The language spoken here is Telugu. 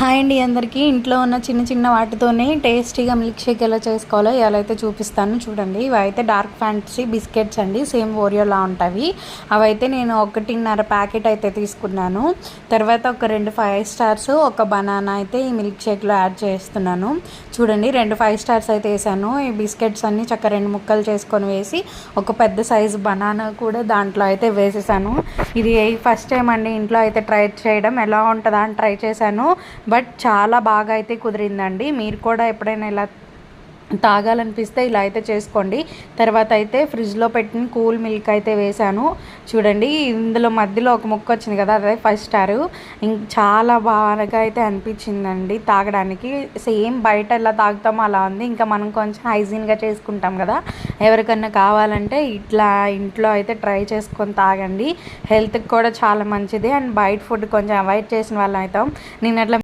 హాయ్ అండి అందరికీ. ఇంట్లో ఉన్న చిన్న చిన్న వాటితోనే టేస్టీగా మిల్క్ షేక్ ఎలా చేసుకోవాలో ఎలా అయితే చూపిస్తాను చూడండి. ఇవైతే డార్క్ ఫ్యాంటసీ బిస్కెట్స్ అండి, సేమ్ ఓరియోలా ఉంటాయి. అవైతే నేను 1.5 ప్యాకెట్ అయితే తీసుకున్నాను. తర్వాత ఒక 2 5 స్టార్స్, ఒక బనానా అయితే ఈ మిల్క్ షేక్లో యాడ్ చేస్తున్నాను. చూడండి 2 5 స్టార్స్ అయితే వేసాను. ఈ బిస్కెట్స్ అన్నీ చక్క 2 ముక్కలు చేసుకొని వేసి ఒక పెద్ద సైజు బనానా కూడా దాంట్లో అయితే వేసేసాను. ఇది ఫస్ట్ టైం అండి ఇంట్లో అయితే ట్రై చేయడం. ఎలా ఉంటుందా అని ట్రై చేశాను, బట్ చాలా బాగా అయితే కుదిరిందండి. మీరు కూడా ఎప్పుడైనా ఇలా తాగాలనిపిస్తే ఇలా అయితే చేసుకోండి. తర్వాత అయితే ఫ్రిడ్జ్లో పెట్టిన కూల్ మిల్క్ అయితే వేసాను. చూడండి ఇందులో మధ్యలో ఒక ముక్క వచ్చింది కదా, అదే 5 స్టార్. చాలా బాగా అయితే అనిపించిందండి తాగడానికి. సేమ్ బయట ఎలా తాగుతామో అలా ఉంది. ఇంకా మనం కొంచెం హైజీన్గా చేసుకుంటాం కదా, ఎవరికన్నా కావాలంటే ఇట్లా ఇంట్లో అయితే ట్రై చేసుకొని తాగండి. హెల్త్కి కూడా చాలా మంచిది. అండ్ బయట ఫుడ్ కొంచెం అవాయిడ్ చేసిన వాళ్ళం అవుతాం. నేను అట్లా